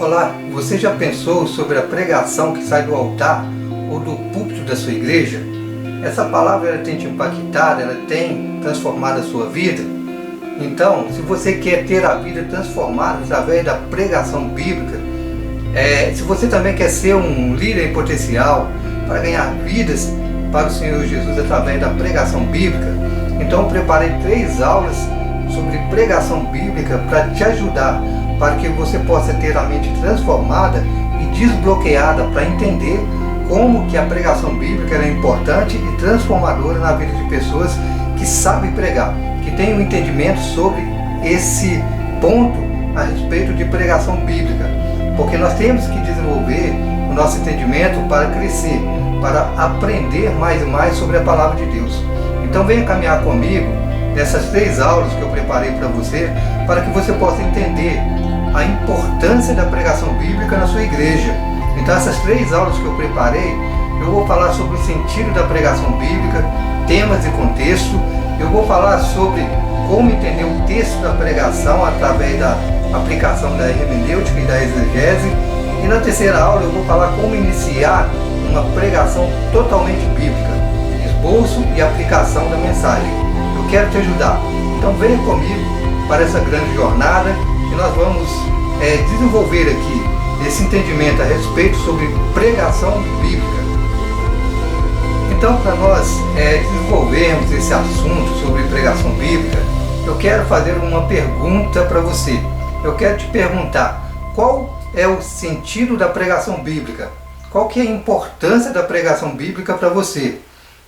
Olá, você já pensou sobre a pregação que sai do altar ou do púlpito da sua igreja? Essa palavra ela tem te impactado, ela tem transformado a sua vida? Então, se você quer ter a vida transformada através da pregação bíblica, se você também quer ser um líder em potencial para ganhar vidas para o Senhor Jesus através da pregação bíblica, então eu preparei 3 aulas sobre pregação bíblica para te ajudar, para que você possa ter a mente transformada e desbloqueada para entender como que a pregação bíblica é importante e transformadora na vida de pessoas que sabem pregar, que têm um entendimento sobre esse ponto a respeito de pregação bíblica, porque nós temos que desenvolver o nosso entendimento para crescer, para aprender mais e mais sobre a palavra de Deus. Então venha caminhar comigo nessas 3 aulas que eu preparei para você, para que você possa entender a importância da pregação bíblica na sua igreja. Então essas 3 aulas que eu preparei, eu vou falar sobre o sentido da pregação bíblica, temas e contexto, eu vou falar sobre como entender o texto da pregação através da aplicação da hermenêutica e da exegese, e na 3ª aula eu vou falar como iniciar uma pregação totalmente bíblica, esboço e aplicação da mensagem. Eu quero te ajudar, então venha comigo para essa grande jornada que nós vamos desenvolver aqui esse entendimento a respeito sobre pregação bíblica. Então, para nós desenvolvermos esse assunto sobre pregação bíblica, eu quero fazer uma pergunta para você. Eu quero te perguntar, qual é o sentido da pregação bíblica? Qual que é a importância da pregação bíblica para você?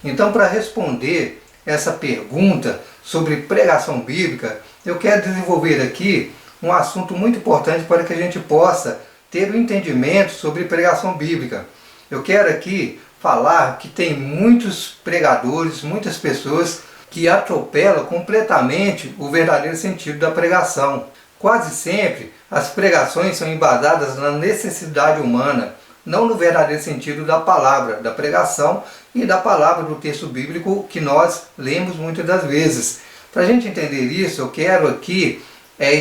Então, para responder essa pergunta sobre pregação bíblica, eu quero desenvolver aqui um assunto muito importante para que a gente possa ter um entendimento sobre pregação bíblica. Eu quero aqui falar que tem muitos pregadores, muitas pessoas que atropelam completamente o verdadeiro sentido da pregação. Quase sempre as pregações são embasadas na necessidade humana, não no verdadeiro sentido da palavra, da pregação e da palavra do texto bíblico que nós lemos muitas das vezes. Para a gente entender isso, eu quero aqui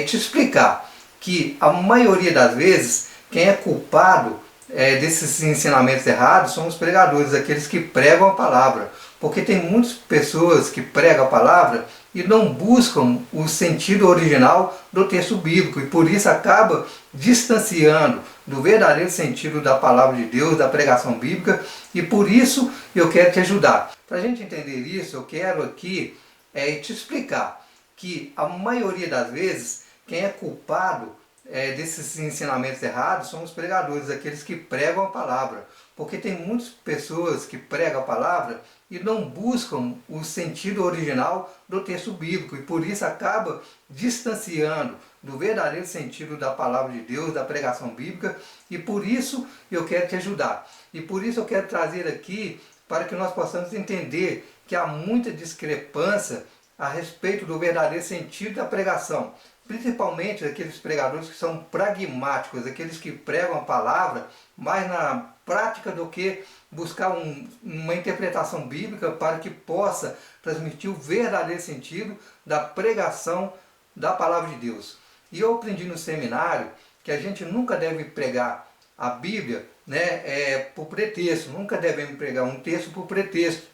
te explicar que a maioria das vezes quem é culpado desses ensinamentos errados são os pregadores, aqueles que pregam a palavra, porque tem muitas pessoas que pregam a palavra e não buscam o sentido original do texto bíblico, e por isso acaba distanciando do verdadeiro sentido da palavra de Deus, da pregação bíblica, e por isso eu quero te ajudar. Para a gente entender isso, eu quero aqui te explicar que a maioria das vezes quem é culpado desses ensinamentos errados são os pregadores, aqueles que pregam a palavra, porque tem muitas pessoas que pregam a palavra e não buscam o sentido original do texto bíblico, e por isso acaba distanciando do verdadeiro sentido da palavra de Deus, da pregação bíblica, e por isso eu quero te ajudar. E por isso eu quero trazer aqui para que nós possamos entender que há muita discrepância a respeito do verdadeiro sentido da pregação, principalmente aqueles pregadores que são pragmáticos, aqueles que pregam a palavra mais na prática do que buscar uma interpretação bíblica para que possa transmitir o verdadeiro sentido da pregação da palavra de Deus. E eu aprendi no seminário que a gente nunca deve pregar a Bíblia por pretexto, nunca devemos pregar um texto por pretexto.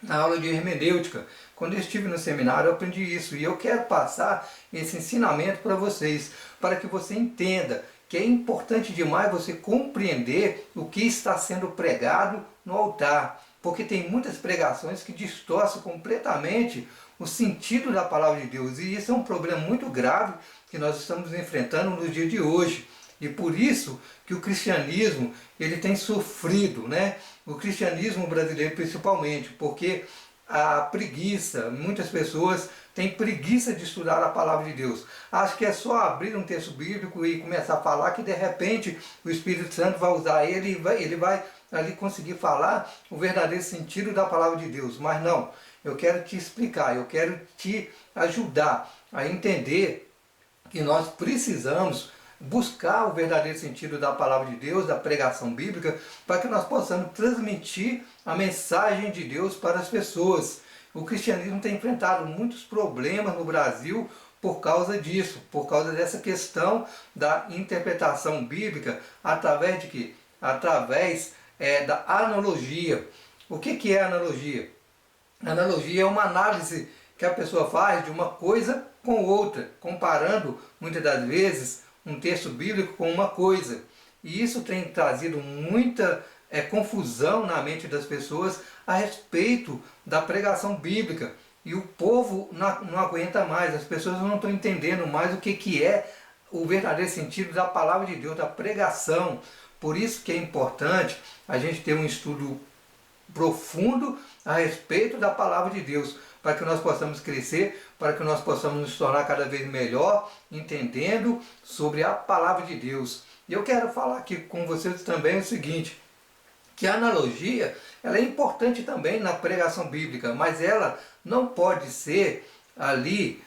Na aula de hermenêutica, quando eu estive no seminário, eu aprendi isso, e eu quero passar esse ensinamento para vocês, para que você entenda que é importante demais você compreender o que está sendo pregado no altar, porque tem muitas pregações que distorcem completamente o sentido da palavra de Deus, e isso é um problema muito grave que nós estamos enfrentando no dia de hoje. E por isso que o cristianismo ele tem sofrido, o cristianismo brasileiro principalmente, porque a preguiça, muitas pessoas têm preguiça de estudar a palavra de Deus. Acho que é só abrir um texto bíblico e começar a falar que de repente o Espírito Santo vai usar ele e ele vai ali conseguir falar o verdadeiro sentido da palavra de Deus. Mas não, eu quero te explicar, eu quero te ajudar a entender que nós precisamos buscar o verdadeiro sentido da palavra de Deus, da pregação bíblica, para que nós possamos transmitir a mensagem de Deus para as pessoas. O cristianismo tem enfrentado muitos problemas no Brasil por causa disso, por causa dessa questão da interpretação bíblica, através de quê? Através da analogia. O que é analogia? Analogia é uma análise que a pessoa faz de uma coisa com outra, comparando muitas das vezes um texto bíblico com uma coisa. E isso tem trazido muita confusão na mente das pessoas a respeito da pregação bíblica. E o povo não aguenta mais, as pessoas não estão entendendo mais o que é o verdadeiro sentido da palavra de Deus, da pregação. Por isso que é importante a gente ter um estudo profundo a respeito da palavra de Deus, para que nós possamos crescer, para que nós possamos nos tornar cada vez melhor, entendendo sobre a palavra de Deus. E eu quero falar aqui com vocês também o seguinte, que a analogia ela é importante também na pregação bíblica, mas ela não pode ser ali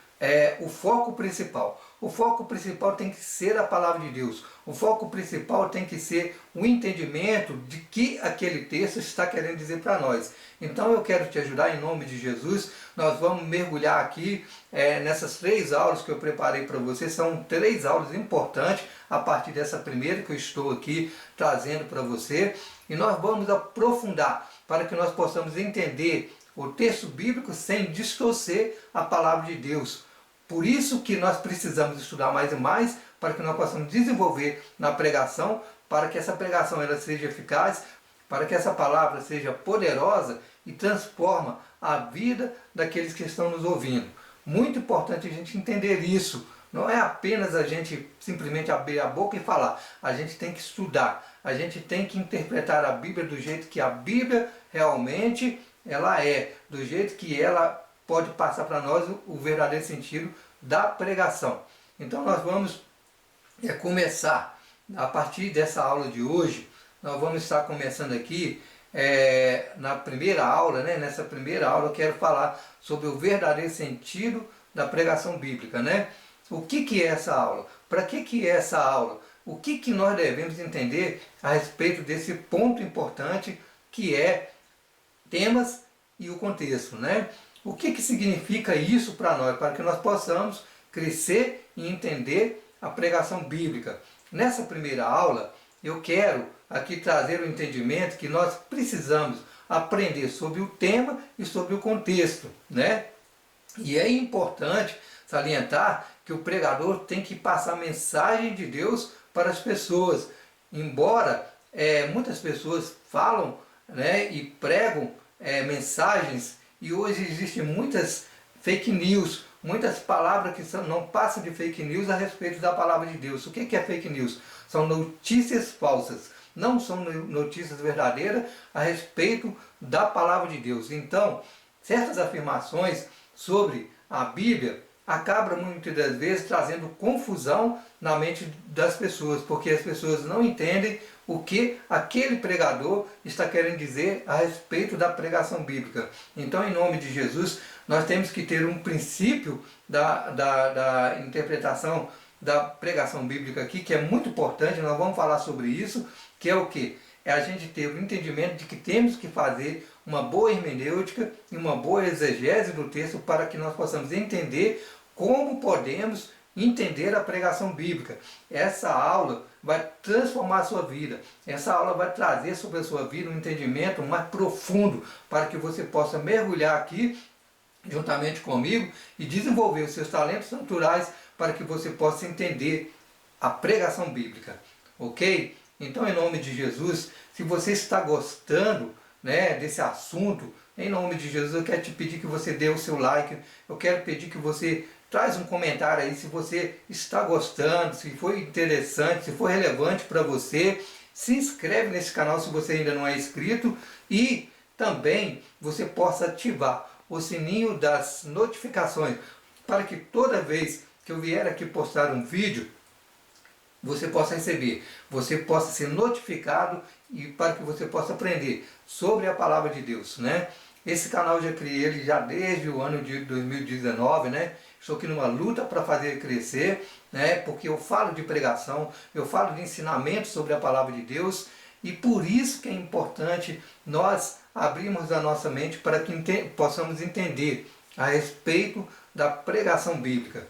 o foco principal. O foco principal tem que ser a palavra de Deus. O foco principal tem que ser o entendimento de que aquele texto está querendo dizer para nós. Então eu quero te ajudar em nome de Jesus. Nós vamos mergulhar aqui nessas 3 aulas que eu preparei para você. São 3 aulas importantes a partir dessa primeira que eu estou aqui trazendo para você. E nós vamos aprofundar para que nós possamos entender o texto bíblico sem distorcer a palavra de Deus. Por isso que nós precisamos estudar mais e mais para que nós possamos desenvolver na pregação, para que essa pregação ela seja eficaz, para que essa palavra seja poderosa e transforma a vida daqueles que estão nos ouvindo. Muito importante a gente entender isso. Não é apenas a gente simplesmente abrir a boca e falar. A gente tem que estudar. A gente tem que interpretar a Bíblia do jeito que a Bíblia realmente ela é. Do jeito que ela pode passar para nós o verdadeiro sentido da pregação. Então nós vamos começar, a partir dessa aula de hoje, nós vamos estar começando aqui na primeira aula, né? Nessa primeira aula eu quero falar sobre o verdadeiro sentido da pregação bíblica, né? O que é essa aula? Para que é essa aula? O que nós devemos entender a respeito desse ponto importante que é temas e o contexto, né? O que significa isso para nós? Para que nós possamos crescer e entender a pregação bíblica. Nessa primeira aula, eu quero aqui trazer o entendimento que nós precisamos aprender sobre o tema e sobre o contexto, né? E é importante salientar que o pregador tem que passar a mensagem de Deus para as pessoas. Embora muitas pessoas falam, né, e pregam mensagens, e hoje existem muitas fake news, muitas palavras que não passam de fake news a respeito da palavra de Deus. O que é fake news? São notícias falsas, não são notícias verdadeiras a respeito da palavra de Deus. Então, certas afirmações sobre a Bíblia acabam muitas das vezes trazendo confusão na mente das pessoas, porque as pessoas não entendem o que aquele pregador está querendo dizer a respeito da pregação bíblica. Então, em nome de Jesus, nós temos que ter um princípio da interpretação da pregação bíblica aqui, que é muito importante. Nós vamos falar sobre isso, que é o que? É a gente ter o entendimento de que temos que fazer uma boa hermenêutica e uma boa exegese do texto para que nós possamos entender como podemos entender a pregação bíblica. Essa aula vai transformar a sua vida. Essa aula vai trazer sobre a sua vida um entendimento mais profundo para que você possa mergulhar aqui juntamente comigo e desenvolver os seus talentos naturais para que você possa entender a pregação bíblica. Ok? Então, em nome de Jesus, se você está gostando, né, desse assunto, em nome de Jesus, eu quero te pedir que você dê o seu like. Eu quero pedir que você traz um comentário aí se você está gostando, se foi interessante, se foi relevante para você. Se inscreve nesse canal se você ainda não é inscrito e também você possa ativar o sininho das notificações para que toda vez que eu vier aqui postar um vídeo, você possa receber, você possa ser notificado e para que você possa aprender sobre a palavra de Deus, né? Esse canal eu já criei ele já desde o ano de 2019, né? Estou aqui numa luta para fazer crescer, né? Porque eu falo de pregação, eu falo de ensinamento sobre a palavra de Deus e por isso que é importante nós abrirmos a nossa mente para que possamos entender a respeito da pregação bíblica.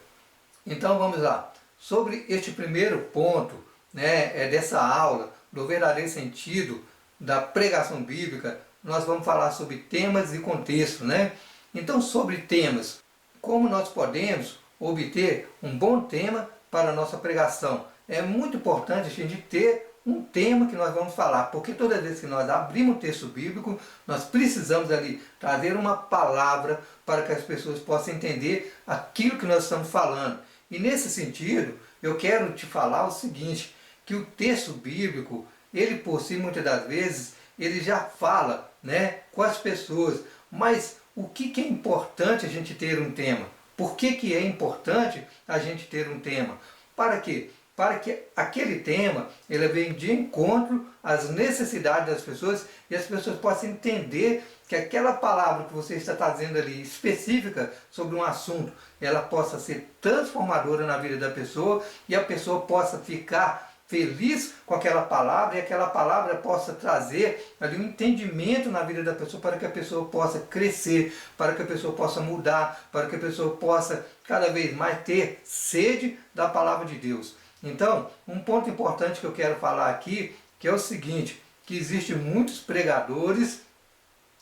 Então vamos lá. Sobre este primeiro ponto, né, dessa aula, do verdadeiro sentido da pregação bíblica, nós vamos falar sobre temas e contexto, né? Então, sobre temas, como nós podemos obter um bom tema para a nossa pregação? É muito importante a gente ter um tema que nós vamos falar, porque toda vez que nós abrimos o texto bíblico, nós precisamos ali trazer uma palavra para que as pessoas possam entender aquilo que nós estamos falando. E nesse sentido, eu quero te falar o seguinte, que o texto bíblico, ele por si, muitas das vezes, ele já fala, né, com as pessoas, mas o que é importante a gente ter um tema? Por que é importante a gente ter um tema? Para quê? Para que aquele tema ele venha de encontro às necessidades das pessoas e as pessoas possam entender que aquela palavra que você está trazendo ali, específica sobre um assunto, ela possa ser transformadora na vida da pessoa e a pessoa possa ficar feliz com aquela palavra e aquela palavra possa trazer ali um entendimento na vida da pessoa para que a pessoa possa crescer, para que a pessoa possa mudar, para que a pessoa possa cada vez mais ter sede da palavra de Deus. Então, um ponto importante que eu quero falar aqui, que é o seguinte, que existem muitos pregadores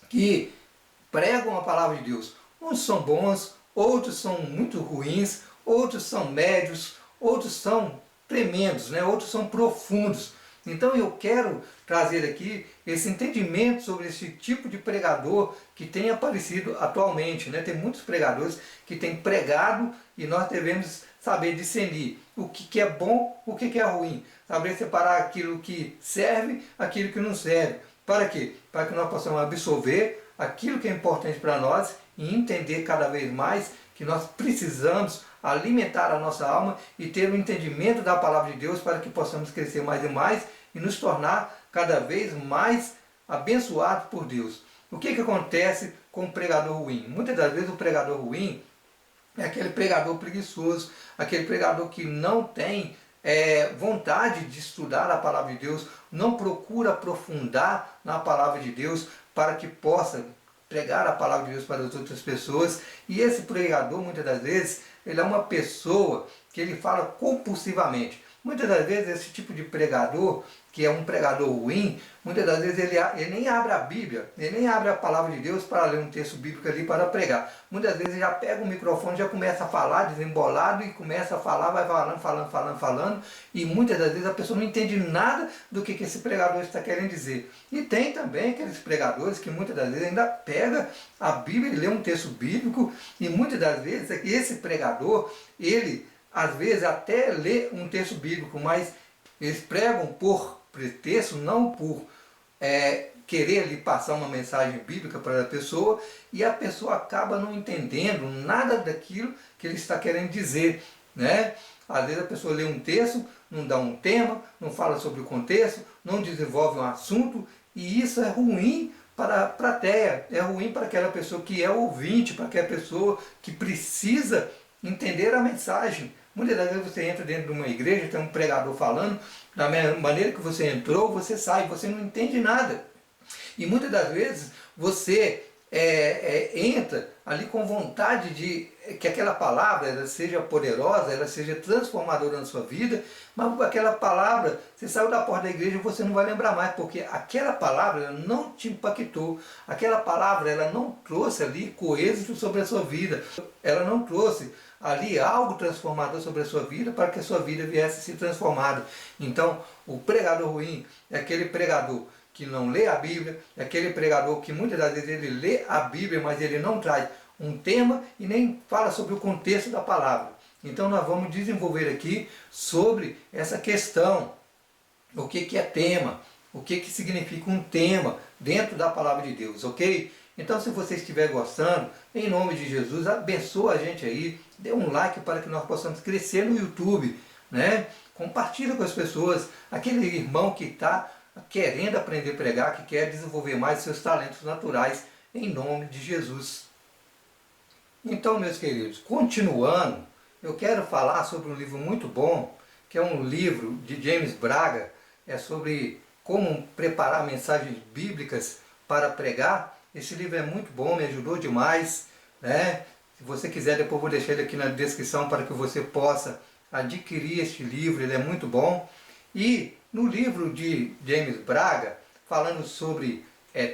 que pregam a palavra de Deus. Uns são bons, outros são muito ruins, outros são médios, outros são tremendos, né? Outros são profundos. Então eu quero trazer aqui esse entendimento sobre esse tipo de pregador que tem aparecido atualmente, né? Tem muitos pregadores que têm pregado e nós devemos saber discernir o que é bom, o que é ruim. Saber separar aquilo que serve, aquilo que não serve. Para quê? Para que nós possamos absorver aquilo que é importante para nós e entender cada vez mais que nós precisamos alimentar a nossa alma e ter o entendimento da palavra de Deus para que possamos crescer mais e mais e nos tornar cada vez mais abençoados por Deus. O que acontece com o pregador ruim? Muitas das vezes o pregador ruim é aquele pregador preguiçoso, aquele pregador que não tem vontade de estudar a palavra de Deus, não procura aprofundar na palavra de Deus para que possa pregar a palavra de Deus para as outras pessoas. E esse pregador, muitas das vezes, ele é uma pessoa que ele fala compulsivamente. Muitas das vezes esse tipo de pregador, que é um pregador ruim, muitas das vezes ele nem abre a Bíblia, ele nem abre a palavra de Deus para ler um texto bíblico ali para pregar. Muitas vezes ele já pega o microfone, já começa a falar desembolado e começa a falar, vai falando, e muitas das vezes a pessoa não entende nada do que esse pregador está querendo dizer. E tem também aqueles pregadores que muitas das vezes ainda pega a Bíblia e lê um texto bíblico, e muitas das vezes esse pregador, ele às vezes até lê um texto bíblico, mas eles pregam por pretexto, não por querer lhe passar uma mensagem bíblica para a pessoa, e a pessoa acaba não entendendo nada daquilo que ele está querendo dizer, né? Às vezes a pessoa lê um texto, não dá um tema, não fala sobre o contexto, não desenvolve um assunto, e isso é ruim para a plateia, é ruim para aquela pessoa que é ouvinte, para aquela pessoa que precisa entender a mensagem. Muitas das vezes você entra dentro de uma igreja, tem um pregador falando, da maneira que você entrou, você sai, você não entende nada. E muitas das vezes você entra ali com vontade de que aquela palavra ela seja poderosa, ela seja transformadora na sua vida, mas aquela palavra, você saiu da porta da igreja e você não vai lembrar mais, porque aquela palavra ela não te impactou, aquela palavra ela não trouxe ali coêxito sobre a sua vida, ela não trouxe ali algo transformador sobre a sua vida para que a sua vida viesse a se transformar. Então, o pregador ruim é aquele pregador que não lê a Bíblia, é aquele pregador que muitas das vezes ele lê a Bíblia, mas ele não traz um tema e nem fala sobre o contexto da palavra. Então nós vamos desenvolver aqui sobre essa questão, o que é tema, o que significa um tema dentro da palavra de Deus, ok? Então se você estiver gostando, em nome de Jesus, abençoa a gente aí, dê um like para que nós possamos crescer no YouTube, né? Compartilha com as pessoas, aquele irmão que está querendo aprender a pregar, que quer desenvolver mais seus talentos naturais, em nome de Jesus. Então, meus queridos, continuando, eu quero falar sobre um livro muito bom, que é um livro de James Braga, é sobre como preparar mensagens bíblicas para pregar. Esse livro é muito bom, me ajudou demais, né? Se você quiser, depois eu vou deixar ele aqui na descrição para que você possa adquirir este livro, ele é muito bom. E no livro de James Braga, falando sobre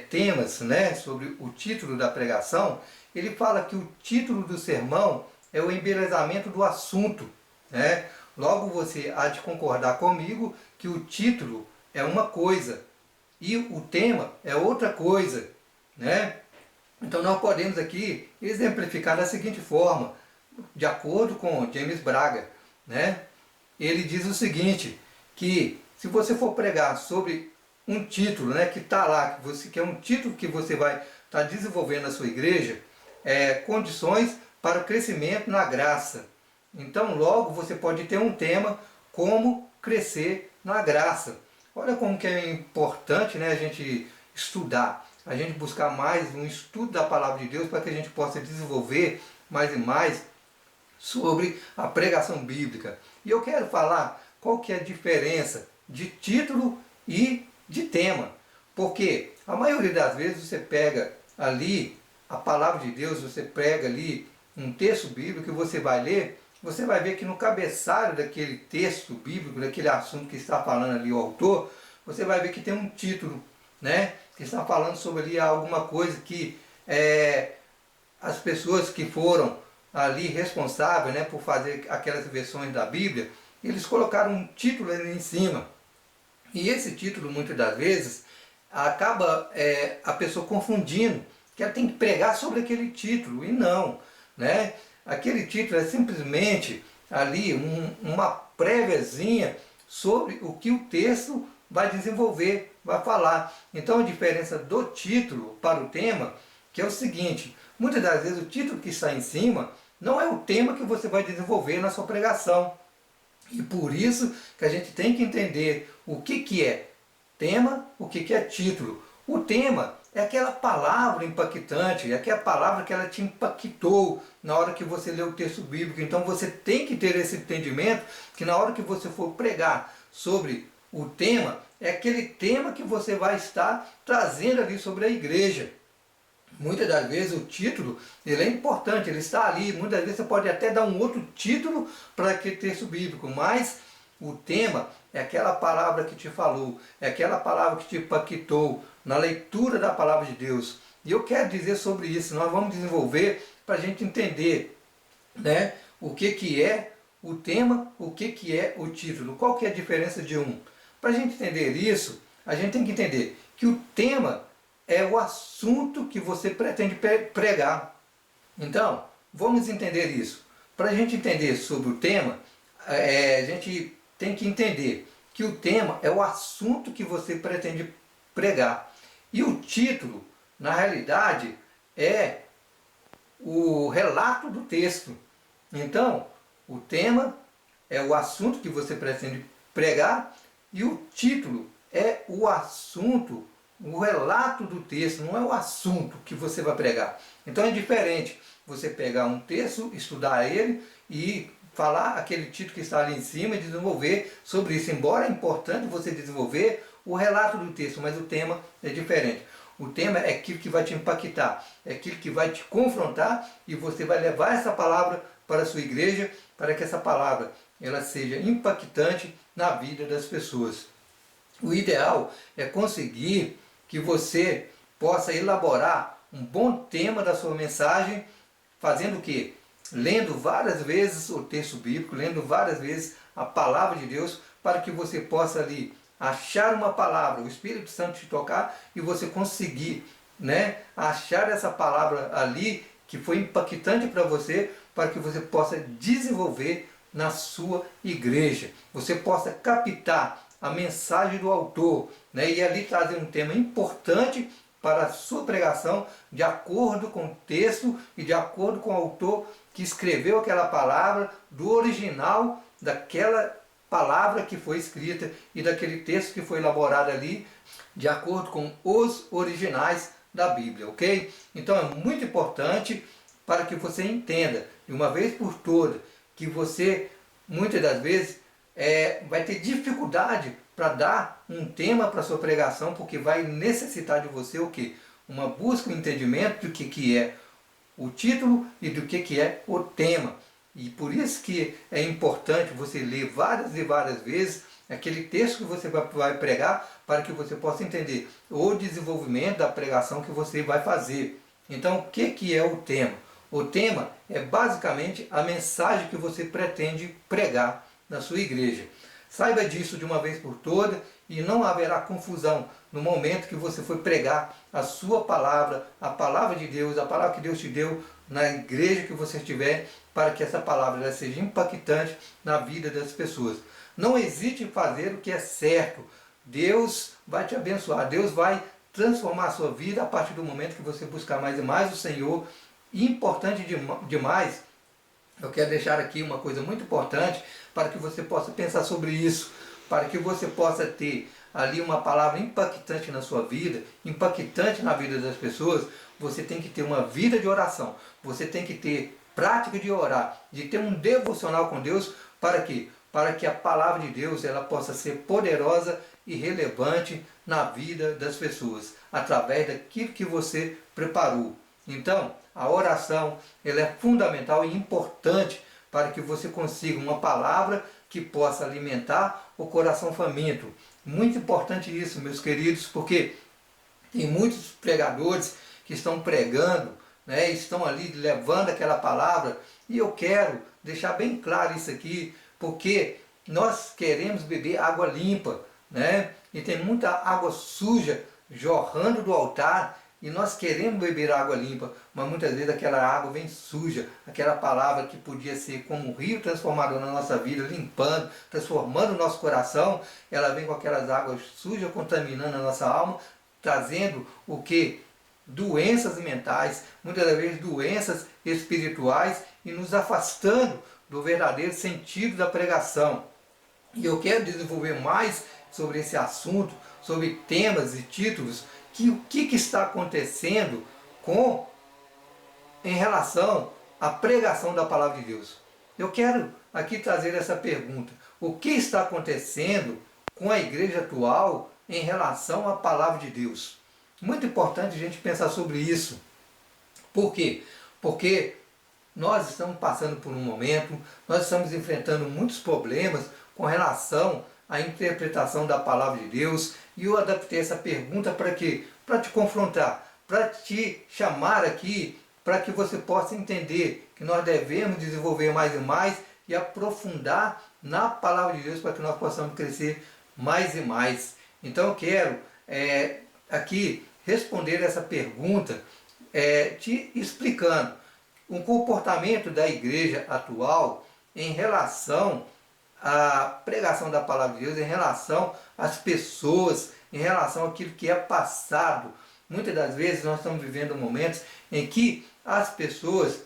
temas, né, sobre o título da pregação, ele fala que o título do sermão é o embelezamento do assunto, né? Logo você há de concordar comigo que o título é uma coisa e o tema é outra coisa, né? Então nós podemos aqui exemplificar da seguinte forma, de acordo com James Braga, né? Ele diz o seguinte, que se você for pregar sobre um título, né, que está lá, que é um título que você vai estar desenvolvendo na sua igreja, condições para o crescimento na graça. Então logo você pode ter um tema como crescer na graça. Olha como que é importante, né, a gente estudar, a gente buscar mais um estudo da palavra de Deus para que a gente possa desenvolver mais e mais sobre a pregação bíblica. E eu quero falar qual que é a diferença de título e de tema. Porque a maioria das vezes você pega ali a palavra de Deus, você pega ali um texto bíblico e você vai ler, você vai ver que no cabeçalho daquele texto bíblico, daquele assunto que está falando ali o autor, você vai ver que tem um título, né, que está falando sobre ali alguma coisa que as pessoas que foram ali responsáveis, né, por fazer aquelas versões da Bíblia, eles colocaram um título ali em cima. E esse título, muitas das vezes, acaba a pessoa confundindo, que ela tem que pregar sobre aquele título, e não, né? Aquele título é simplesmente ali uma préviazinha sobre o que o texto vai desenvolver, vai falar. Então a diferença do título para o tema, que é o seguinte, muitas das vezes o título que está em cima não é o tema que você vai desenvolver na sua pregação. E por isso que a gente tem que entender o que é tema, o que é título. O tema é aquela palavra impactante, é aquela palavra que ela te impactou na hora que você lê o texto bíblico. Então você tem que ter esse entendimento que na hora que você for pregar sobre o tema, é aquele tema que você vai estar trazendo ali sobre a igreja. Muitas das vezes o título ele é importante, ele está ali, muitas vezes você pode até dar um outro título para aquele texto bíblico, mas o tema é aquela palavra que te falou, é aquela palavra que te impactou na leitura da palavra de Deus. E eu quero dizer sobre isso, nós vamos desenvolver para a gente entender, né, o que é o tema, o que é o título, qual que é a diferença de um. Para a gente entender isso, a gente tem que entender que o tema é o assunto que você pretende pregar. Então, vamos entender isso. Para a gente entender sobre o tema, a gente tem que entender que o tema é o assunto que você pretende pregar. E o título, na realidade, é o relato do texto. Então, o tema é o assunto que você pretende pregar e o título é o assunto, o relato do texto, não é o assunto que você vai pregar. Então é diferente você pegar um texto, estudar ele e falar aquele título que está ali em cima e desenvolver sobre isso. Embora é importante você desenvolver o relato do texto, mas o tema é diferente. O tema é aquilo que vai te impactar, é aquilo que vai te confrontar e você vai levar essa palavra para a sua igreja, para que essa palavra ela seja impactante na vida das pessoas. O ideal é conseguir que você possa elaborar um bom tema da sua mensagem, fazendo o quê? Lendo várias vezes o texto bíblico, lendo várias vezes a palavra de Deus, para que você possa ali achar uma palavra, o Espírito Santo te tocar e você conseguir, né, achar essa palavra ali que foi impactante para você, para que você possa desenvolver na sua igreja. Você possa captar a mensagem do autor, né, e ali trazer um tema importante para a sua pregação, de acordo com o texto e de acordo com o autor que escreveu aquela palavra, do original daquela palavra que foi escrita e daquele texto que foi elaborado ali, de acordo com os originais da Bíblia, ok? Então é muito importante para que você entenda, de uma vez por todas, que você, muitas das vezes, vai ter dificuldade para dar um tema para a sua pregação, porque vai necessitar de você o quê? Uma busca, um entendimento do que é o título e do que é o tema. E por isso que é importante você ler várias e várias vezes aquele texto que você vai pregar, para que você possa entender o desenvolvimento da pregação que você vai fazer. Então, o que é o tema? O tema é basicamente a mensagem que você pretende pregar na sua igreja. Saiba disso de uma vez por todas e não haverá confusão no momento que você for pregar a sua palavra, a palavra de Deus, a palavra que Deus te deu na igreja que você estiver, para que essa palavra seja impactante na vida das pessoas. Não hesite em fazer o que é certo. Deus vai te abençoar, Deus vai transformar a sua vida a partir do momento que você buscar mais e mais o Senhor. E importante demais, eu quero deixar aqui uma coisa muito importante para que você possa pensar sobre isso, para que você possa ter ali uma palavra impactante na sua vida, impactante na vida das pessoas. Você tem que ter uma vida de oração, você tem que ter prática de orar, de ter um devocional com Deus. Para quê? Para que a palavra de Deus ela possa ser poderosa e relevante na vida das pessoas, através daquilo que você preparou. Então, a oração ela é fundamental e importante para que você consiga uma palavra que possa alimentar o coração faminto. Muito importante isso, meus queridos, porque tem muitos pregadores que estão pregando, né, estão ali levando aquela palavra, e eu quero deixar bem claro isso aqui, porque nós queremos beber água limpa, né, e tem muita água suja jorrando do altar, e nós queremos beber água limpa, mas muitas vezes aquela água vem suja, aquela palavra que podia ser como um rio transformador na nossa vida, limpando, transformando o nosso coração, ela vem com aquelas águas sujas, contaminando a nossa alma, trazendo o que? Doenças mentais, muitas vezes doenças espirituais, e nos afastando do verdadeiro sentido da pregação. E eu quero desenvolver mais sobre esse assunto, sobre temas e títulos, que o que está acontecendo em relação à pregação da palavra de Deus. Eu quero aqui trazer essa pergunta: o que está acontecendo com a igreja atual em relação à palavra de Deus? Muito importante a gente pensar sobre isso. Por quê? Porque nós estamos passando por um momento, nós estamos enfrentando muitos problemas com relação à interpretação da palavra de Deus, e eu adaptei essa pergunta para quê? Para te confrontar, para te chamar aqui, para que você possa entender que nós devemos desenvolver mais e mais e aprofundar na palavra de Deus, para que nós possamos crescer mais e mais. Então eu quero aqui responder essa pergunta te explicando o comportamento da igreja atual em relação à pregação da palavra de Deus, em relação às pessoas, em relação àquilo que é passado. Muitas das vezes nós estamos vivendo momentos em que as pessoas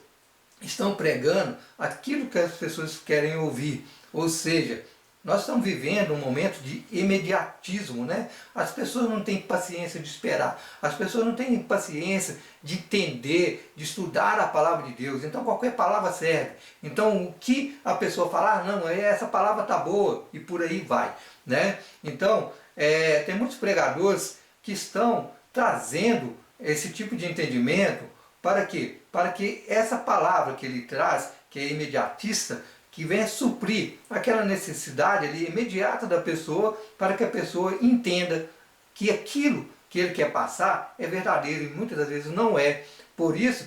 estão pregando aquilo que as pessoas querem ouvir, ou seja, nós estamos vivendo um momento de imediatismo, né? As pessoas não têm paciência de esperar, as pessoas não têm paciência de entender, de estudar a palavra de Deus. Então qualquer palavra serve. Então o que a pessoa falar, não, essa palavra está boa, e por aí vai, né? Então tem muitos pregadores que estão trazendo esse tipo de entendimento. Para quê? Para que essa palavra que ele traz, que é imediatista, que venha suprir aquela necessidade ali imediata da pessoa, para que a pessoa entenda que aquilo que ele quer passar é verdadeiro, e muitas das vezes não é. Por isso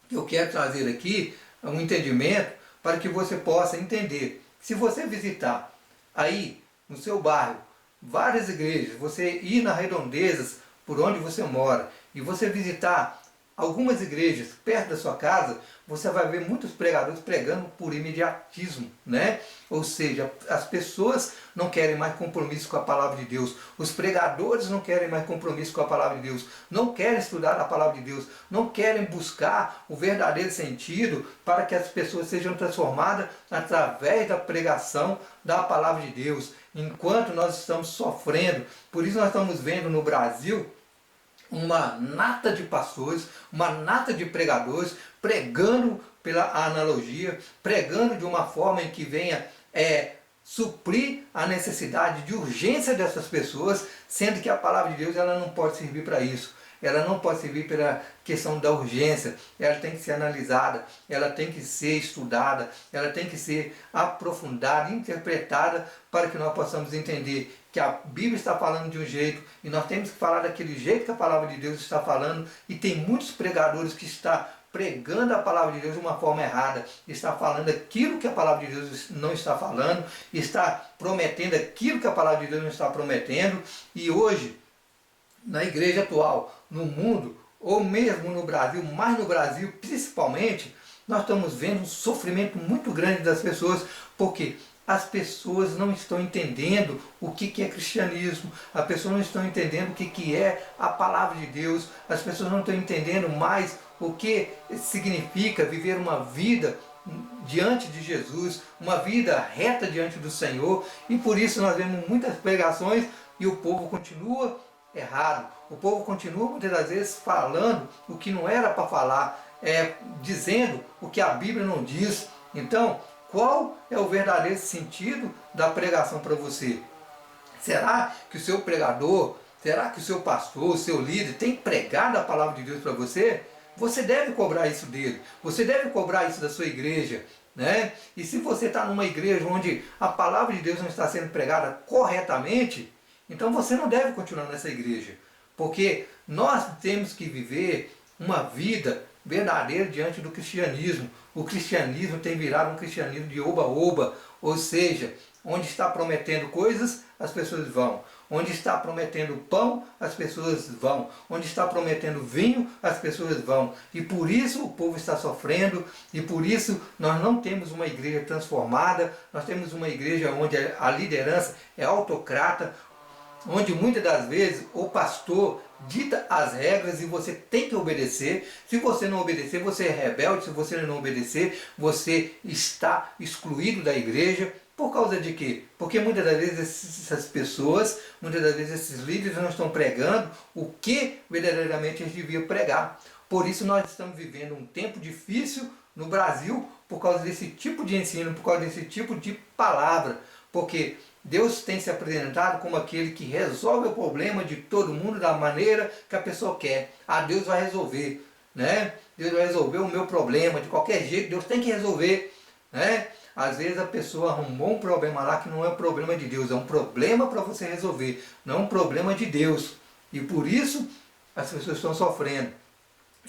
que eu quero trazer aqui um entendimento, para que você possa entender. Se você visitar aí no seu bairro várias igrejas, você ir nas redondezas por onde você mora, e você visitar algumas igrejas perto da sua casa, você vai ver muitos pregadores pregando por imediatismo, né? Ou seja, as pessoas não querem mais compromisso com a palavra de Deus, os pregadores não querem mais compromisso com a palavra de Deus, não querem estudar a palavra de Deus, não querem buscar o verdadeiro sentido para que as pessoas sejam transformadas através da pregação da palavra de Deus. Enquanto nós estamos sofrendo, por isso nós estamos vendo no Brasil uma nata de pastores, uma nata de pregadores, pregando pela analogia, pregando de uma forma em que venha suprir a necessidade de urgência dessas pessoas, sendo que a palavra de Deus ela não pode servir para isso. ela não pode servir pela questão da urgência, ela tem que ser analisada, ela tem que ser estudada, ela tem que ser aprofundada, interpretada, para que nós possamos entender que a Bíblia está falando de um jeito e nós temos que falar daquele jeito que a palavra de Deus está falando, e tem muitos pregadores que estão pregando a palavra de Deus de uma forma errada, está falando aquilo que a palavra de Deus não está falando, está prometendo aquilo que a palavra de Deus não está prometendo. E hoje, na igreja atual, no mundo, ou mesmo no Brasil, mas no Brasil principalmente, nós estamos vendo um sofrimento muito grande das pessoas, porque as pessoas não estão entendendo o que é cristianismo, as pessoas não estão entendendo o que é a palavra de Deus, as pessoas não estão entendendo mais o que significa viver uma vida diante de Jesus, uma vida reta diante do Senhor, e por isso nós vemos muitas pregações e o povo continua errado, o povo continua muitas das vezes falando o que não era para falar, dizendo o que a Bíblia não diz. Então, qual é o verdadeiro sentido da pregação para você? Será que o seu pregador, será que o seu pastor, o seu líder tem pregado a palavra de Deus para você? Você deve cobrar isso dele, você deve cobrar isso da sua igreja, né? E se você está numa igreja onde a palavra de Deus não está sendo pregada corretamente, então você não deve continuar nessa igreja, porque nós temos que viver uma vida verdadeira diante do cristianismo. O cristianismo tem virado um cristianismo de oba-oba, ou seja, onde está prometendo coisas, as pessoas vão. Onde está prometendo pão, as pessoas vão. Onde está prometendo vinho, as pessoas vão. E por isso o povo está sofrendo, e por isso nós não temos uma igreja transformada, nós temos uma igreja onde a liderança é autocrata, onde muitas das vezes o pastor dita as regras e você tem que obedecer. Se você não obedecer, você é rebelde. Se você não obedecer, você está excluído da igreja. Por causa de quê? Porque muitas das vezes essas pessoas, muitas das vezes esses líderes não estão pregando o que verdadeiramente eles deviam pregar. Por isso nós estamos vivendo um tempo difícil no Brasil por causa desse tipo de ensino, por causa desse tipo de palavra. Porque Deus tem se apresentado como aquele que resolve o problema de todo mundo da maneira que a pessoa quer. Ah, Deus vai resolver, né? Deus vai resolver o meu problema, de qualquer jeito, Deus tem que resolver, né? Às vezes a pessoa arrumou um problema lá que não é um problema de Deus, é um problema para você resolver, não é um problema de Deus. E por isso as pessoas estão sofrendo.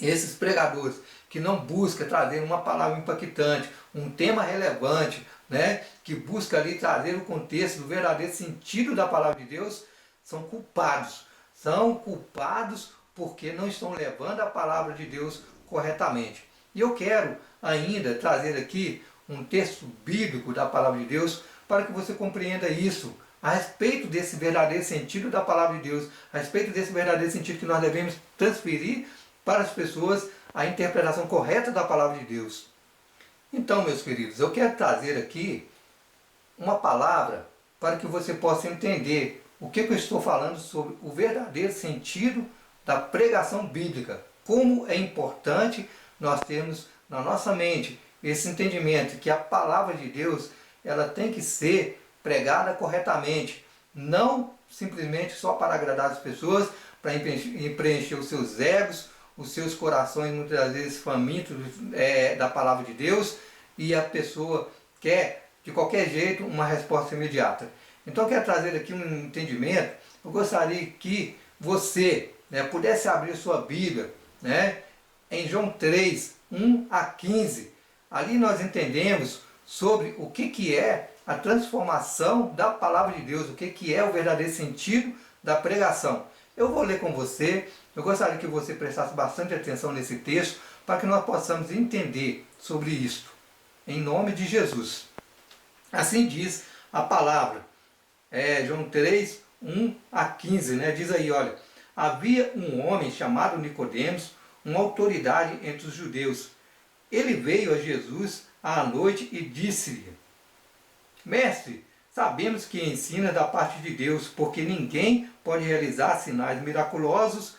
Esses pregadores que não buscam trazer uma palavra impactante, um tema relevante, né, que busca ali trazer o contexto do verdadeiro sentido da palavra de Deus, são culpados. São culpados porque não estão levando a palavra de Deus corretamente. E eu quero ainda trazer aqui um texto bíblico da palavra de Deus para que você compreenda isso, a respeito desse verdadeiro sentido da palavra de Deus, a respeito desse verdadeiro sentido que nós devemos transferir para as pessoas, a interpretação correta da palavra de Deus. Então, meus queridos, eu quero trazer aqui uma palavra para que você possa entender o que eu estou falando sobre o verdadeiro sentido da pregação bíblica. Como é importante nós termos na nossa mente esse entendimento que a palavra de Deus ela tem que ser pregada corretamente, não simplesmente só para agradar as pessoas, para preencher os seus egos, os seus corações muitas das vezes famintos da palavra de Deus, e a pessoa quer de qualquer jeito uma resposta imediata. Então eu quero trazer aqui um entendimento. Eu gostaria que você pudesse abrir sua Bíblia, em João 3, 1 a 15. Ali nós entendemos sobre o que é a transformação da palavra de Deus, o que é o verdadeiro sentido da pregação. Eu vou ler com você, eu gostaria que você prestasse bastante atenção nesse texto, para que nós possamos entender sobre isto, em nome de Jesus. Assim diz a palavra, João 3, 1 a 15, diz aí, olha, havia um homem chamado Nicodemos, uma autoridade entre os judeus. Ele veio a Jesus à noite e disse-lhe: Mestre, sabemos que ensina da parte de Deus, porque ninguém pode realizar sinais miraculosos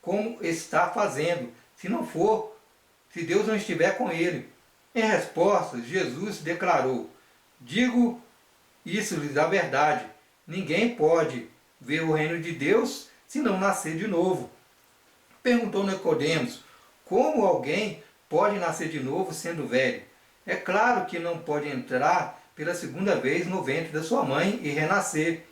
como está fazendo, se Deus não estiver com ele. Em resposta, Jesus declarou: Digo isso-lhes a verdade, ninguém pode ver o reino de Deus se não nascer de novo. Perguntou Nicodemos: como alguém pode nascer de novo sendo velho? É claro que não pode entrar pela segunda vez no ventre da sua mãe e renascer.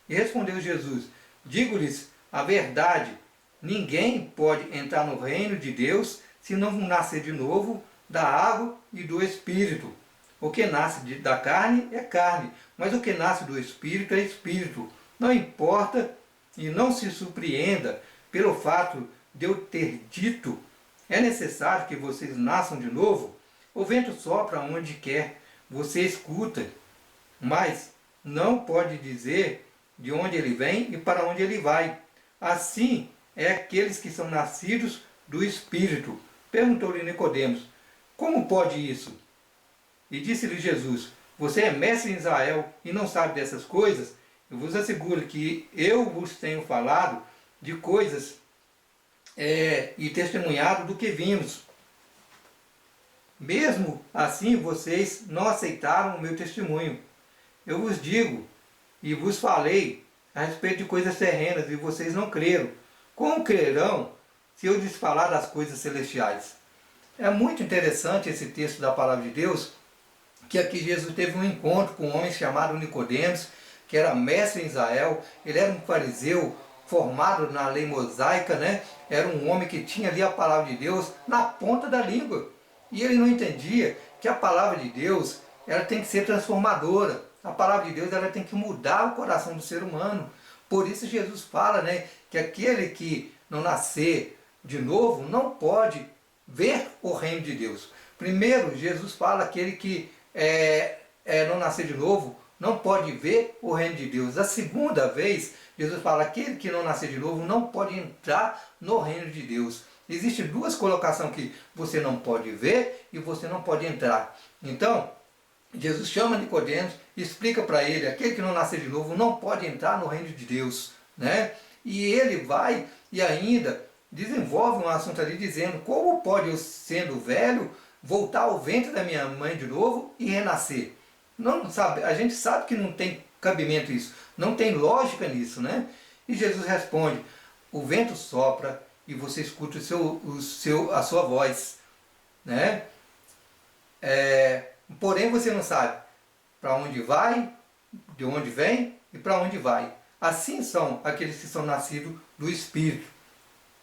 E respondeu Jesus: digo-lhes a verdade, ninguém pode entrar no reino de Deus se não nascer de novo da água e do Espírito. O que nasce da carne é carne, mas o que nasce do Espírito é Espírito. Não importa e não se surpreenda pelo fato de eu ter dito: é necessário que vocês nasçam de novo. O vento sopra onde quer, você escuta, mas não pode dizer de onde ele vem e para onde ele vai. Assim é aqueles que são nascidos do Espírito. Perguntou-lhe Nicodemos: como pode isso? E disse-lhe Jesus: você é mestre em Israel e não sabe dessas coisas? Eu vos asseguro que eu vos tenho falado de coisas e testemunhado do que vimos. Mesmo assim vocês não aceitaram o meu testemunho. Eu vos digo e vos falei a respeito de coisas terrenas e vocês não creram. Como crerão se eu lhes falar das coisas celestiais? É muito interessante esse texto da palavra de Deus, que aqui Jesus teve um encontro com um homem chamado Nicodemos, que era mestre em Israel. Ele era um fariseu formado na lei mosaica, né? Era um homem que tinha ali a palavra de Deus na ponta da língua. E ele não entendia que a palavra de Deus, ela tem que ser transformadora. A palavra de Deus, ela tem que mudar o coração do ser humano. Por isso Jesus fala, né, que aquele que não nascer de novo não pode ver o reino de Deus. Primeiro, Jesus fala aquele que não nascer de novo não pode ver o reino de Deus. A segunda vez, Jesus fala aquele que não nascer de novo não pode entrar no reino de Deus. Existem duas colocações que você não pode ver e você não pode entrar. Então, Jesus chama Nicodemos e explica para ele: aquele que não nascer de novo não pode entrar no reino de Deus, né? E ele vai e ainda desenvolve um assunto ali dizendo: como pode eu, sendo velho, voltar ao ventre da minha mãe de novo e renascer? Não sabe, a gente sabe que não tem cabimento isso, não tem lógica nisso, né? E Jesus responde: o vento sopra e você escuta a sua voz, né? Porém você não sabe para onde vai, de onde vem e para onde vai. Assim são aqueles que são nascidos do Espírito.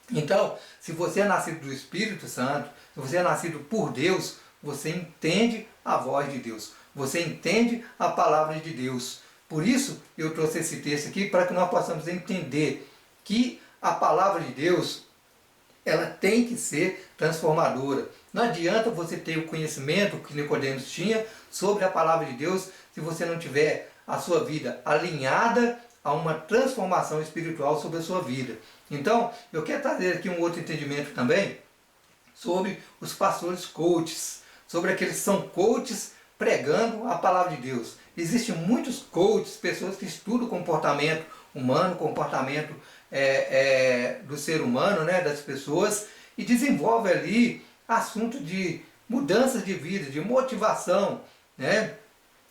Então, se você é nascido do Espírito Santo, se você é nascido por Deus, você entende a voz de Deus, você entende a palavra de Deus. Por isso eu trouxe esse texto aqui, para que nós possamos entender que a palavra de Deus, ela tem que ser transformadora. Não adianta você ter o conhecimento que Nicodemos tinha sobre a palavra de Deus se você não tiver a sua vida alinhada a uma transformação espiritual sobre a sua vida. Então, eu quero trazer aqui um outro entendimento também sobre os pastores coaches, sobre aqueles que são coaches pregando a palavra de Deus. Existem muitos coaches, pessoas que estudam comportamento humano, comportamento do ser humano, né, das pessoas, e desenvolve ali assunto de mudanças de vida, de motivação, né?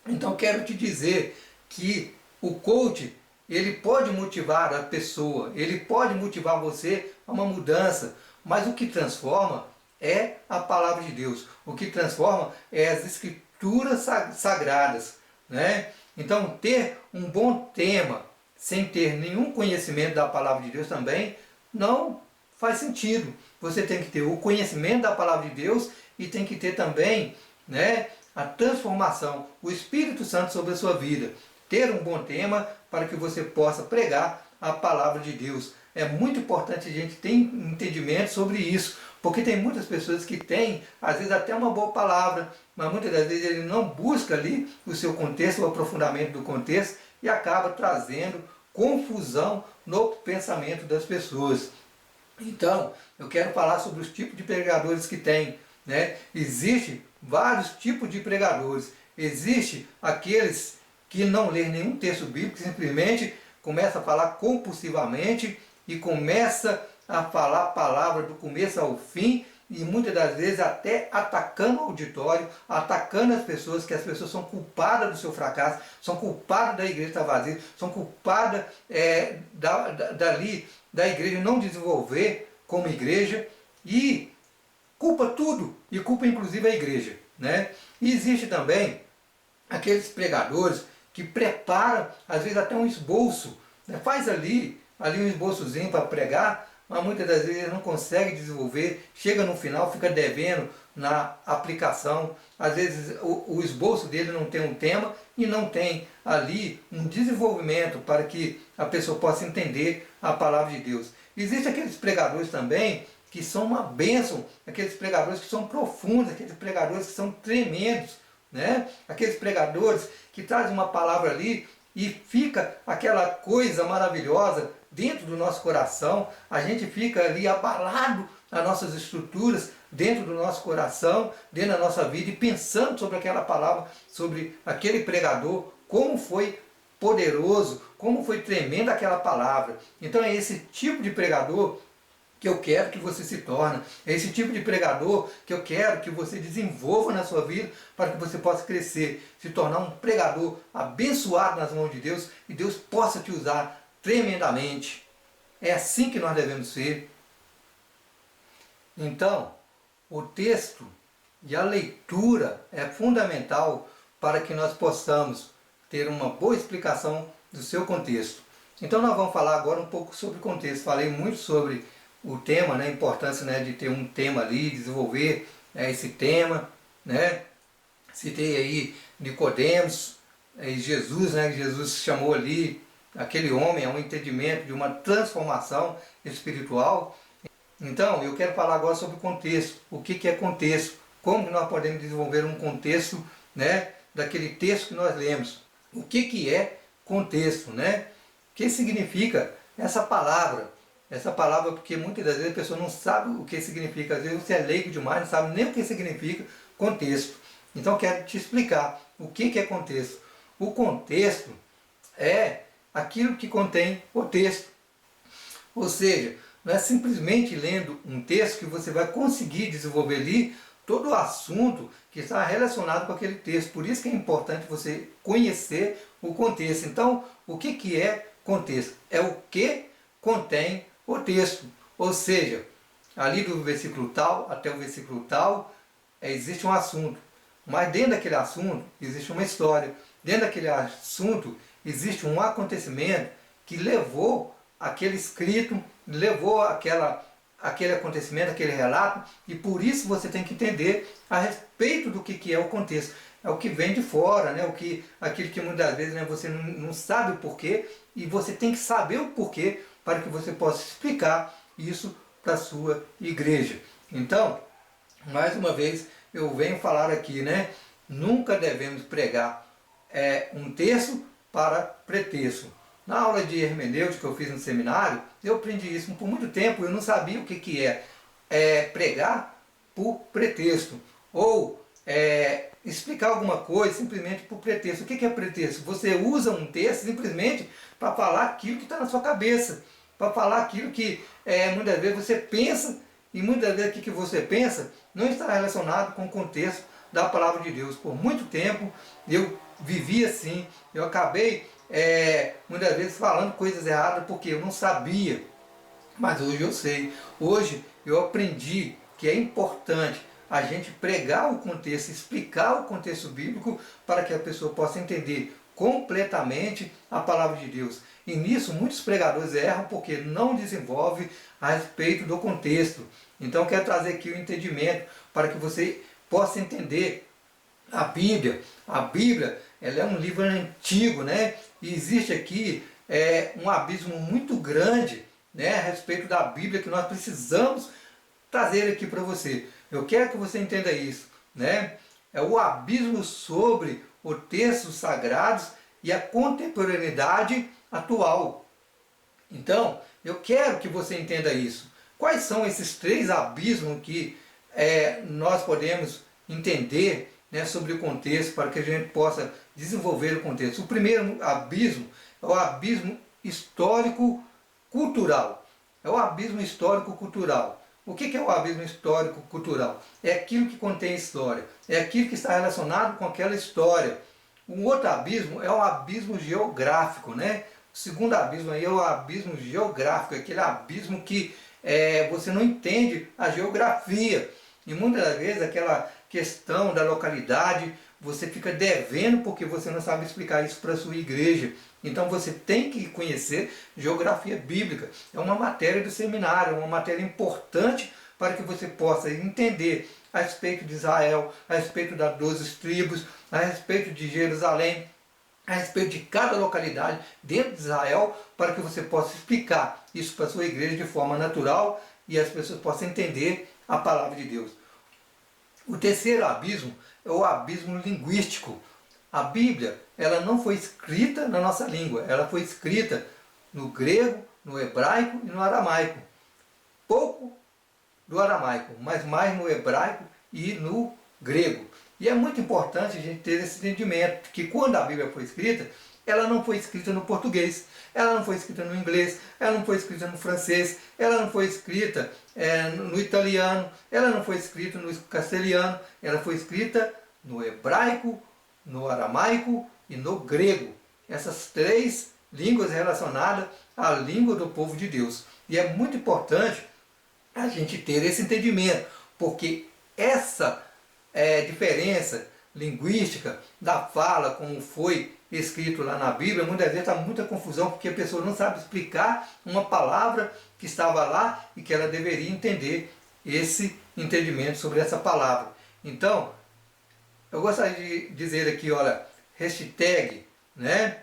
Então quero te dizer que o coach, ele pode motivar a pessoa, ele pode motivar você a uma mudança, mas o que transforma é a palavra de Deus. O que transforma é as escrituras sagradas, né? Então ter um bom tema sem ter nenhum conhecimento da palavra de Deus também não faz sentido. Você tem que ter o conhecimento da palavra de Deus e tem que ter também, né, a transformação, o Espírito Santo sobre a sua vida. Ter um bom tema para que você possa pregar a palavra de Deus. É muito importante a gente ter entendimento sobre isso, porque tem muitas pessoas que têm, às vezes, até uma boa palavra, mas muitas das vezes ele não busca ali o seu contexto, o aprofundamento do contexto, e acaba trazendo confusão no pensamento das pessoas. Então, eu quero falar sobre os tipos de pregadores que tem, né? Existem vários tipos de pregadores. Existem aqueles que não lê nenhum texto bíblico, simplesmente começa a falar compulsivamente e começa a falar a palavra do começo ao fim, e muitas das vezes até atacando o auditório, atacando as pessoas, que as pessoas são culpadas do seu fracasso, são culpadas da igreja estar vazia, são culpadas da igreja não desenvolver como igreja e culpa tudo, e culpa inclusive a igreja, né? E existe também aqueles pregadores que preparam, às vezes até um esboço, né? Faz ali um esboçozinho para pregar, mas muitas das vezes não consegue desenvolver, chega no final, fica devendo na aplicação, às vezes o esboço dele não tem um tema e não tem ali um desenvolvimento para que a pessoa possa entender a palavra de Deus. Existem aqueles pregadores também que são uma bênção, aqueles pregadores que são profundos, aqueles pregadores que são tremendos, né? Aqueles pregadores que trazem uma palavra ali e fica aquela coisa maravilhosa dentro do nosso coração, a gente fica ali abalado nas nossas estruturas, dentro do nosso coração, dentro da nossa vida, e pensando sobre aquela palavra, sobre aquele pregador, como foi poderoso, como foi tremenda aquela palavra. Então é esse tipo de pregador que eu quero que você se torne. É esse tipo de pregador que eu quero que você desenvolva na sua vida para que você possa crescer, se tornar um pregador abençoado nas mãos de Deus e Deus possa te usar tremendamente. É assim que nós devemos ser. Então, o texto e a leitura é fundamental para que nós possamos ter uma boa explicação do seu contexto. Então nós vamos falar agora um pouco sobre contexto. Falei muito sobre o tema, né, a importância, né, de ter um tema ali, desenvolver, né, esse tema, né? Citei aí Nicodemos, e Jesus, né, que Jesus chamou ali aquele homem a um entendimento de uma transformação espiritual. Então, eu quero falar agora sobre contexto. O que é contexto? Como nós podemos desenvolver um contexto, né, daquele texto que nós lemos? O que é contexto, né? O que significa essa palavra? Essa palavra, porque muitas das vezes a pessoa não sabe o que significa. Às vezes você é leigo demais, não sabe nem o que significa contexto. Então eu quero te explicar o que é contexto. O contexto é aquilo que contém o texto. Ou seja, não é simplesmente lendo um texto que você vai conseguir desenvolver ali todo o assunto que está relacionado com aquele texto. Por isso que é importante você conhecer o contexto. Então, o que é contexto? É o que contém o texto. Ou seja, ali do versículo tal até o versículo tal, existe um assunto. Mas dentro daquele assunto existe uma história. Dentro daquele assunto existe um acontecimento que levou aquele escrito, levou aquele acontecimento, aquele relato, e por isso você tem que entender a respeito do que é o contexto. É o que vem de fora, né? Aquilo que muitas vezes, né, você não sabe o porquê, e você tem que saber o porquê para que você possa explicar isso para a sua igreja. Então, mais uma vez, eu venho falar aqui, né? Nunca devemos pregar um texto para pretexto. Na aula de hermenêutica que eu fiz no seminário, eu aprendi isso por muito tempo, eu não sabia o que é pregar por pretexto, ou explicar alguma coisa simplesmente por pretexto. O que é pretexto? Você usa um texto simplesmente para falar aquilo que está na sua cabeça, para falar aquilo que muitas vezes você pensa, e muitas vezes aquilo que você pensa não está relacionado com o contexto da palavra de Deus. Por muito tempo eu vivi assim, eu acabei muitas vezes falando coisas erradas porque eu não sabia, mas hoje eu sei. Hoje eu aprendi que é importante a gente pregar o contexto, explicar o contexto bíblico para que a pessoa possa entender completamente a palavra de Deus. E nisso muitos pregadores erram porque não desenvolvem a respeito do contexto. Então eu quero trazer aqui o entendimento para que você possa entender a Bíblia. A Bíblia, ela é um livro antigo, né? E existe aqui um abismo muito grande, né, a respeito da Bíblia que nós precisamos trazer aqui para você. Eu quero que você entenda isso, né? É o abismo sobre os textos sagrados e a contemporaneidade atual. Então, eu quero que você entenda isso. Quais são esses três abismos que nós podemos entender, né, sobre o contexto, para que a gente possa desenvolver o contexto? O primeiro abismo é o abismo histórico-cultural. É o abismo histórico-cultural. O que é o abismo histórico-cultural? É aquilo que contém história, é aquilo que está relacionado com aquela história. Um outro abismo é o abismo geográfico, né? O segundo abismo aí é o abismo geográfico, aquele abismo que você não entende a geografia. E muitas das vezes aquela questão da localidade você fica devendo porque você não sabe explicar isso para a sua igreja. Então você tem que conhecer geografia bíblica. É uma matéria do seminário, é uma matéria importante para que você possa entender a respeito de Israel, a respeito das 12 tribos, a respeito de Jerusalém, a respeito de cada localidade dentro de Israel, para que você possa explicar isso para a sua igreja de forma natural e as pessoas possam entender a palavra de Deus. O terceiro abismo é o abismo linguístico. A Bíblia, ela não foi escrita na nossa língua, ela foi escrita no grego, no hebraico e no aramaico. Pouco do aramaico, mas mais no hebraico e no grego. E é muito importante a gente ter esse entendimento, que quando a Bíblia foi escrita, ela não foi escrita no português, ela não foi escrita no inglês, ela não foi escrita no francês, ela não foi escrita no italiano, ela não foi escrita no castelhano, ela foi escrita no hebraico, no aramaico e no grego. Essas três línguas relacionadas à língua do povo de Deus. E é muito importante a gente ter esse entendimento, porque essa diferença linguística da fala, como foi escrito lá na Bíblia, muitas vezes está muita confusão, porque a pessoa não sabe explicar uma palavra que estava lá e que ela deveria entender esse entendimento sobre essa palavra. Então, eu gostaria de dizer aqui, olha, hashtag, né,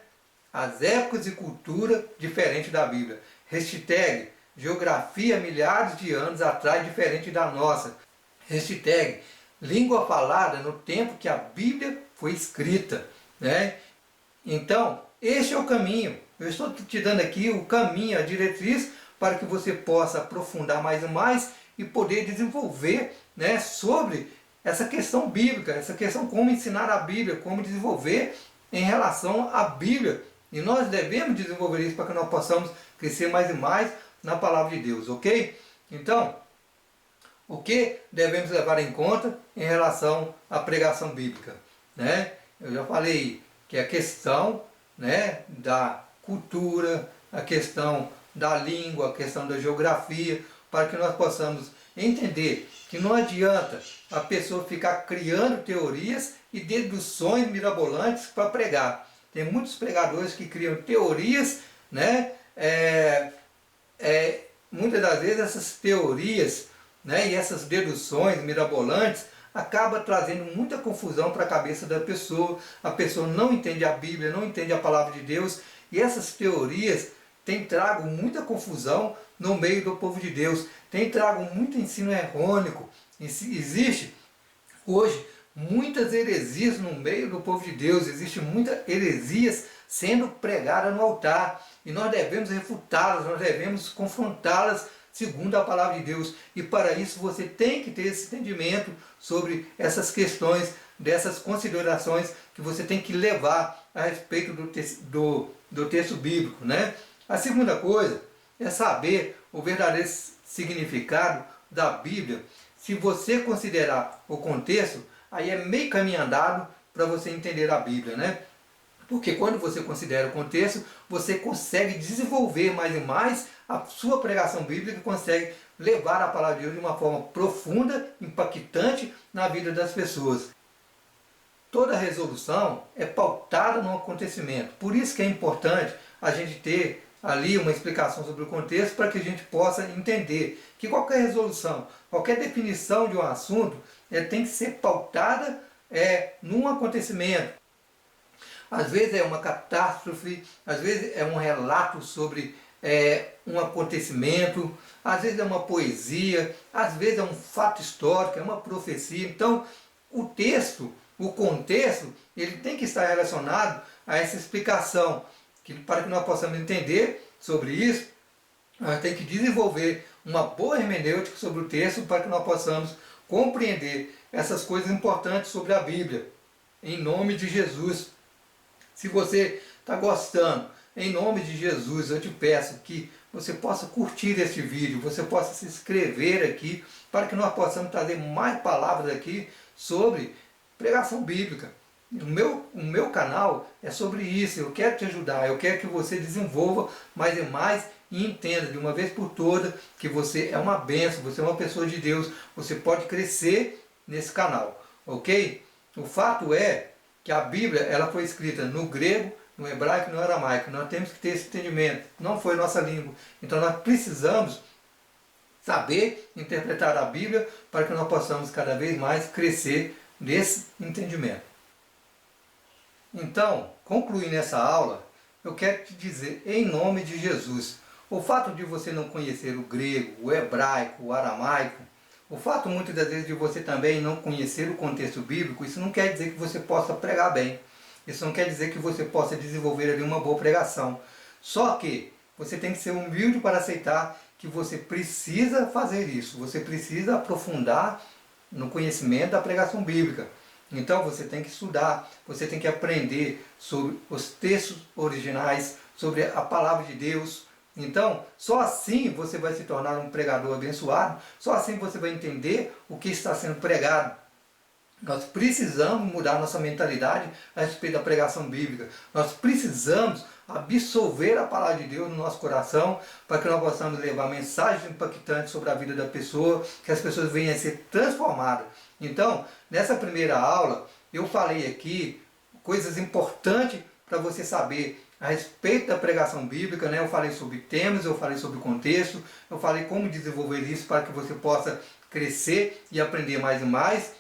as épocas e cultura diferente da Bíblia. Hashtag, geografia milhares de anos atrás diferente da nossa. Hashtag, língua falada no tempo que a Bíblia foi escrita, né? Então, este é o caminho. Eu estou te dando aqui o caminho, a diretriz, para que você possa aprofundar mais e mais e poder desenvolver, né, sobre essa questão bíblica, essa questão como ensinar a Bíblia, como desenvolver em relação à Bíblia. E nós devemos desenvolver isso para que nós possamos crescer mais e mais na palavra de Deus, ok? Então, o que devemos levar em conta em relação à pregação bíblica, né? Eu já falei que a questão, né, da cultura, a questão da língua, a questão da geografia, para que nós possamos entender que não adianta a pessoa ficar criando teorias e deduções mirabolantes para pregar. Tem muitos pregadores que criam teorias, né? Muitas das vezes essas teorias, né, e essas deduções mirabolantes acaba trazendo muita confusão para a cabeça da pessoa. A pessoa não entende a Bíblia, não entende a palavra de Deus, e essas teorias têm trago muita confusão no meio do povo de Deus, têm trago muito ensino errôneo. Existe hoje muitas heresias no meio do povo de Deus, existem muitas heresias sendo pregadas no altar, e nós devemos refutá-las, nós devemos confrontá-las segundo a palavra de Deus. E para isso você tem que ter esse entendimento sobre essas questões, dessas considerações que você tem que levar a respeito do texto bíblico, né? A segunda coisa é saber o verdadeiro significado da Bíblia. Se você considerar o contexto, aí é meio caminho andado para você entender a Bíblia, né? Porque quando você considera o contexto, você consegue desenvolver mais e mais a sua pregação bíblica, consegue levar a palavra de Deus de uma forma profunda, impactante na vida das pessoas. Toda resolução é pautada no acontecimento. Por isso que é importante a gente ter ali uma explicação sobre o contexto, para que a gente possa entender que qualquer resolução, qualquer definição de um assunto tem que ser pautada num acontecimento. Às vezes é uma catástrofe, às vezes é um relato sobre um acontecimento, às vezes é uma poesia, às vezes é um fato histórico, é uma profecia. Então, o texto, o contexto, ele tem que estar relacionado a essa explicação, para que nós possamos entender sobre isso, nós temos que desenvolver uma boa hermenêutica sobre o texto, para que nós possamos compreender essas coisas importantes sobre a Bíblia, em nome de Jesus. Se você está gostando, em nome de Jesus, eu te peço que você possa curtir este vídeo, você possa se inscrever aqui, para que nós possamos trazer mais palavras aqui sobre pregação bíblica. O meu canal é sobre isso. Eu quero te ajudar, eu quero que você desenvolva mais e mais e entenda de uma vez por todas que você é uma bênção, você é uma pessoa de Deus, você pode crescer nesse canal, ok? O fato é que a Bíblia ela foi escrita no grego, no hebraico e no aramaico. Nós temos que ter esse entendimento. Não foi nossa língua. Então nós precisamos saber interpretar a Bíblia para que nós possamos cada vez mais crescer nesse entendimento. Então, concluindo essa aula, eu quero te dizer, em nome de Jesus, o fato de você não conhecer o grego, o hebraico, o aramaico, o fato muitas das vezes de você também não conhecer o contexto bíblico, isso não quer dizer que você possa pregar bem. Isso não quer dizer que você possa desenvolver ali uma boa pregação. Só que você tem que ser humilde para aceitar que você precisa fazer isso. Você precisa aprofundar no conhecimento da pregação bíblica. Então você tem que estudar, você tem que aprender sobre os textos originais, sobre a palavra de Deus. Então, só assim você vai se tornar um pregador abençoado, só assim você vai entender o que está sendo pregado. Nós precisamos mudar nossa mentalidade a respeito da pregação bíblica. Nós precisamos absorver a palavra de Deus no nosso coração para que nós possamos levar mensagens impactantes sobre a vida da pessoa, que as pessoas venham a ser transformadas. Então, nessa primeira aula, eu falei aqui coisas importantes para você saber a respeito da pregação bíblica, né? Eu falei sobre temas, eu falei sobre contexto, eu falei como desenvolver isso para que você possa crescer e aprender mais e mais.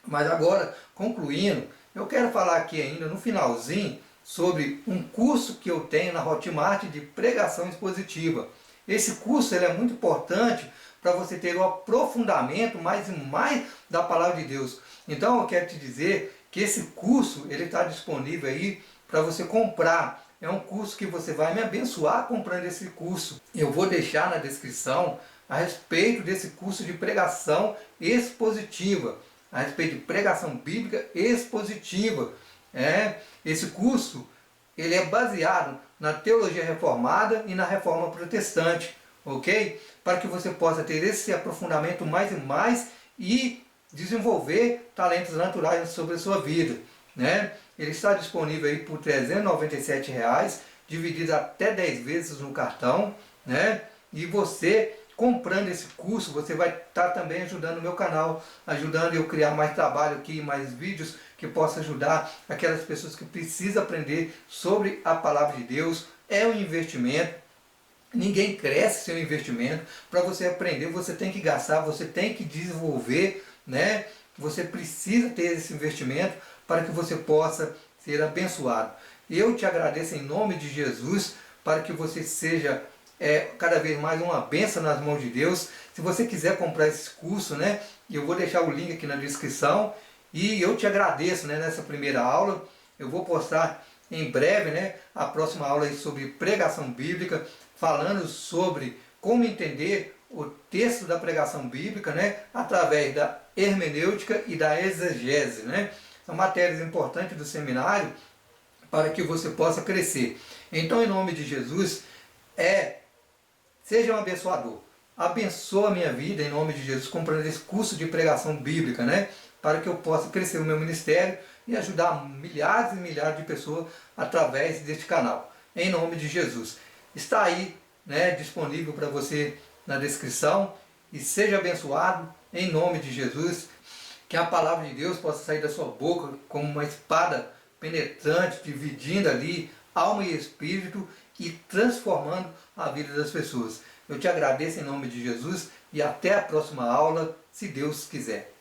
Mas agora, concluindo, eu quero falar aqui ainda no finalzinho sobre um curso que eu tenho na Hotmart de pregação expositiva. Esse curso ele é muito importante para você ter o aprofundamento mais e mais da palavra de Deus. Então eu quero te dizer que esse curso ele está disponível aí para você comprar. É um curso que você vai me abençoar comprando esse curso. Eu vou deixar na descrição a respeito desse curso de pregação expositiva, a respeito de pregação bíblica expositiva. Esse curso ele é baseado na teologia reformada e na reforma protestante, ok? Para que você possa ter esse aprofundamento mais e mais e desenvolver talentos naturais sobre a sua vida, né? Ele está disponível aí por R$ 397, dividido até 10 vezes no cartão, né? E você comprando esse curso, você vai estar também ajudando o meu canal, ajudando eu a criar mais trabalho aqui, mais vídeos que possam ajudar aquelas pessoas que precisam aprender sobre a palavra de Deus. É um investimento. Ninguém cresce sem um investimento. Para você aprender, você tem que gastar, você tem que desenvolver, né? Você precisa ter esse investimento para que você possa ser abençoado. Eu te agradeço em nome de Jesus para que você seja cada vez mais uma bênção nas mãos de Deus. Se você quiser comprar esse curso, né, eu vou deixar o link aqui na descrição. E eu te agradeço, né, nessa primeira aula. Eu vou postar em breve, né, a próxima aula aí sobre pregação bíblica, falando sobre como entender o texto da pregação bíblica, né, através da hermenêutica e da exegese, né? São matérias importantes do seminário para que você possa crescer. Então, em nome de Jesus, seja um abençoador. Abençoa a minha vida em nome de Jesus, comprando esse curso de pregação bíblica, né? Para que eu possa crescer o meu ministério e ajudar milhares e milhares de pessoas através deste canal. Em nome de Jesus. Está aí, né, disponível para você na descrição. E seja abençoado em nome de Jesus. Que a palavra de Deus possa sair da sua boca como uma espada penetrante, dividindo ali alma e espírito e transformando a vida das pessoas. Eu te agradeço em nome de Jesus e até a próxima aula, se Deus quiser.